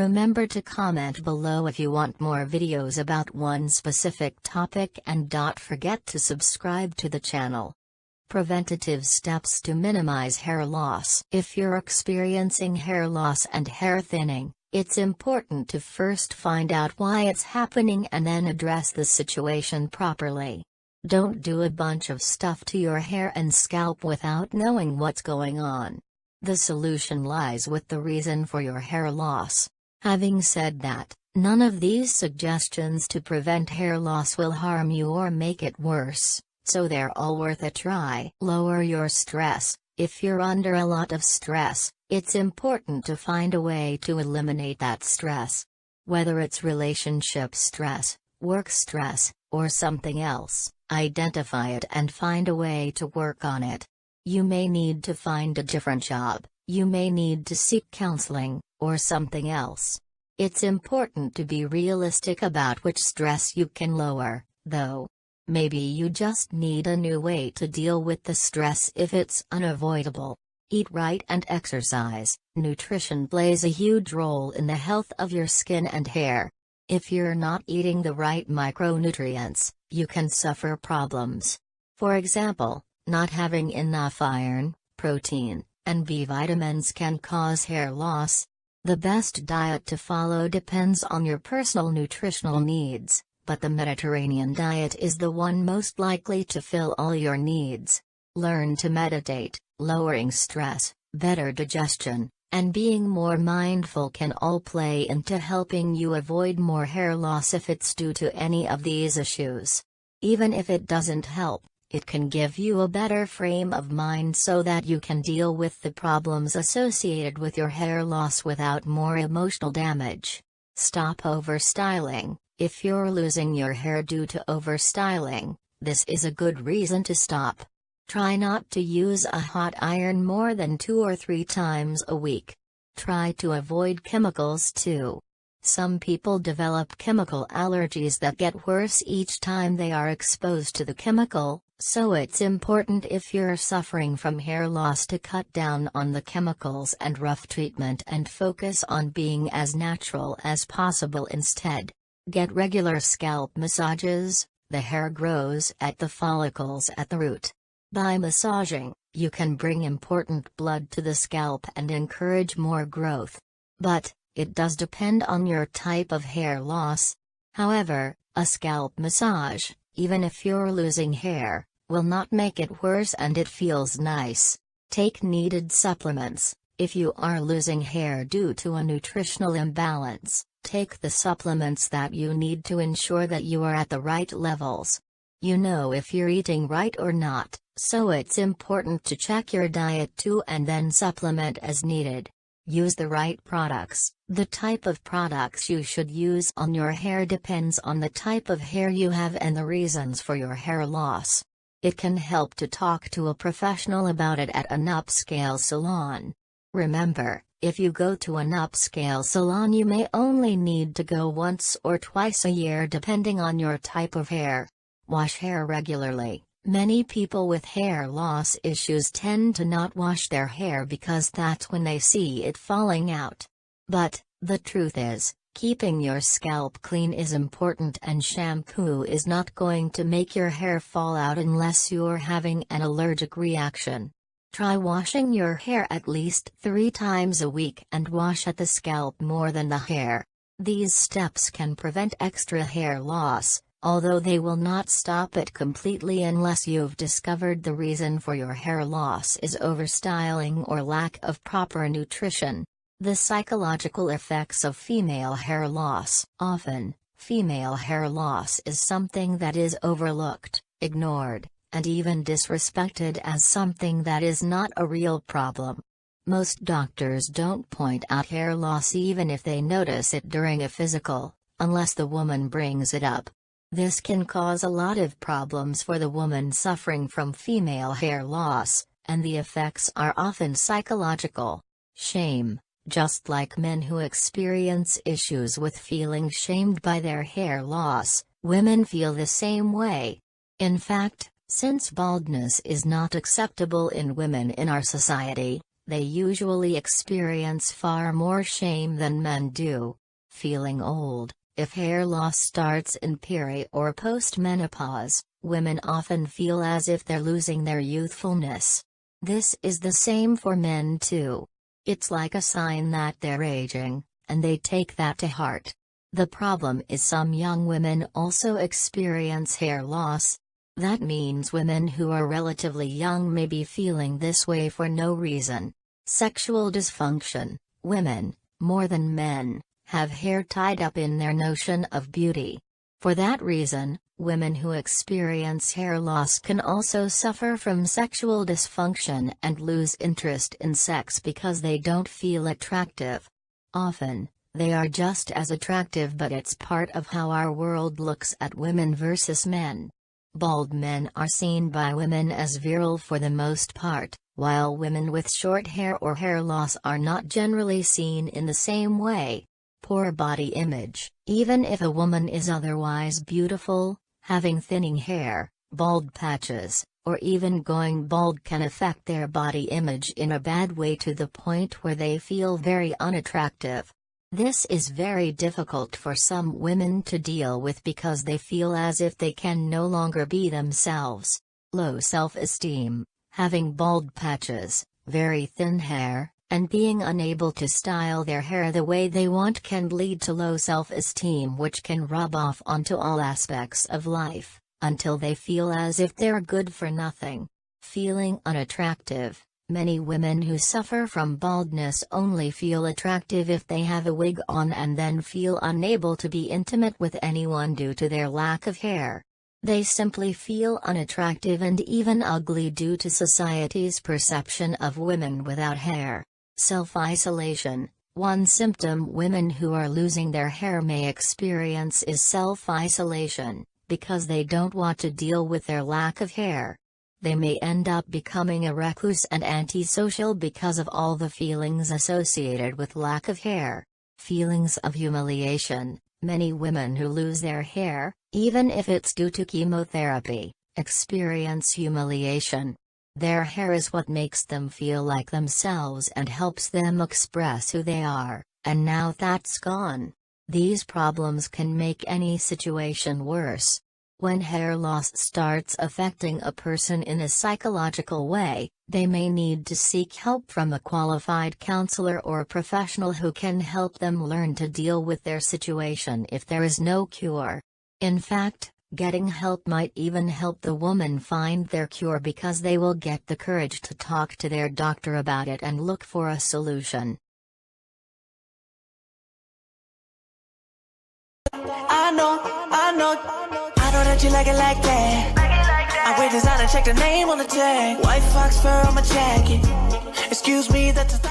Remember to comment below if you want more videos about one specific topic, and don't forget to subscribe to the channel. Preventative steps to minimize hair loss. If you're experiencing hair loss and hair thinning, it's important to first find out why it's happening and then address the situation properly. Don't do a bunch of stuff to your hair and scalp without knowing what's going on. The solution lies with the reason for your hair loss. Having said that, none of these suggestions to prevent hair loss will harm you or make it worse, so they're all worth a try. Lower your stress. If you're under a lot of stress, it's important to find a way to eliminate that stress. Whether it's relationship stress, work stress, or something else, identify it and find a way to work on it. You may need to find a different job, you may need to seek counseling, or something else. It's important to be realistic about which stress you can lower, though. Maybe you just need a new way to deal with the stress if it's unavoidable. Eat right and exercise. Nutrition plays a huge role in the health of your skin and hair. If you're not eating the right micronutrients, you can suffer problems. For example, not having enough iron, protein, and B vitamins can cause hair loss. The best diet to follow depends on your personal nutritional needs, but the Mediterranean diet is the one most likely to fill all your needs. Learn to meditate. Lowering stress, better digestion, and being more mindful can all play into helping you avoid more hair loss if it's due to any of these issues. Even if it doesn't help, it can give you a better frame of mind so that you can deal with the problems associated with your hair loss without more emotional damage. Stop overstyling. If you're losing your hair due to overstyling, this is a good reason to stop. Try not to use a hot iron more than 2 or 3 times a week. Try to avoid chemicals too. Some people develop chemical allergies that get worse each time they are exposed to the chemical, so it's important if you're suffering from hair loss to cut down on the chemicals and rough treatment and focus on being as natural as possible instead. Get regular scalp massages. The hair grows at the follicles at the root. By massaging, you can bring important blood to the scalp and encourage more growth. But, it does depend on your type of hair loss. However, a scalp massage, even if you're losing hair, will not make it worse and it feels nice. Take needed supplements. If you are losing hair due to a nutritional imbalance, take the supplements that you need to ensure that you are at the right levels. You know if you're eating right or not, so it's important to check your diet too and then supplement as needed. Use the right products. The type of products you should use on your hair depends on the type of hair you have and the reasons for your hair loss. It can help to talk to a professional about it at an upscale salon. Remember, if you go to an upscale salon, you may only need to go once or twice a year depending on your type of hair. Wash hair regularly. Many people with hair loss issues tend to not wash their hair because that's when they see it falling out. But, the truth is, keeping your scalp clean is important, and shampoo is not going to make your hair fall out unless you're having an allergic reaction. Try washing your hair at least 3 times a week and wash at the scalp more than the hair. These steps can prevent extra hair loss, although they will not stop it completely unless you've discovered the reason for your hair loss is overstyling or lack of proper nutrition. The psychological effects of female hair loss. Often, female hair loss is something that is overlooked, ignored, and even disrespected as something that is not a real problem. Most doctors don't point out hair loss even if they notice it during a physical, unless the woman brings it up. This can cause a lot of problems for the woman suffering from female hair loss, and the effects are often psychological. Shame. Just like men who experience issues with feeling shamed by their hair loss, women feel the same way. In fact, since baldness is not acceptable in women in our society, They usually experience far more shame than men do. Feeling old. If hair loss starts in peri or post-menopause, women often feel as if they're losing their youthfulness. This is the same for men too. It's like a sign that they're aging, and they take that to heart. The problem is some young women also experience hair loss. That means women who are relatively young may be feeling this way for no reason. Sexual dysfunction. Women, more than men, have hair tied up in their notion of beauty. For that reason, women who experience hair loss can also suffer from sexual dysfunction and lose interest in sex because they don't feel attractive. Often, they are just as attractive, but it's part of how our world looks at women versus men. Bald men are seen by women as virile for the most part, while women with short hair or hair loss are not generally seen in the same way. Poor body image. Even if a woman is otherwise beautiful, having thinning hair, bald patches, or even going bald can affect their body image in a bad way to the point where they feel very unattractive. This is very difficult for some women to deal with because they feel as if they can no longer be themselves. Low self-esteem. Having bald patches, very thin hair, and being unable to style their hair the way they want can lead to low self-esteem, which can rub off onto all aspects of life, until they feel as if they're good for nothing. Feeling unattractive. Many women who suffer from baldness only feel attractive if they have a wig on and then feel unable to be intimate with anyone due to their lack of hair. They simply feel unattractive and even ugly due to society's perception of women without hair. Self-isolation. One symptom women who are losing their hair may experience is self-isolation, because they don't want to deal with their lack of hair. They may end up becoming a recluse and antisocial because of all the feelings associated with lack of hair. Feelings of humiliation. Many women who lose their hair, even if it's due to chemotherapy, experience humiliation. Their hair is what makes them feel like themselves and helps them express who they are, and now that's gone. These problems can make any situation worse. When hair loss starts affecting a person in a psychological way, they may need to seek help from a qualified counselor or professional who can help them learn to deal with their situation if there is no cure. In fact, getting help might even help the woman find their cure because they will get the courage to talk to their doctor about it and look for a solution. I know that you like it like that. I wear designer, check the name on the tag. White fox fur on my jacket. Excuse me, that's a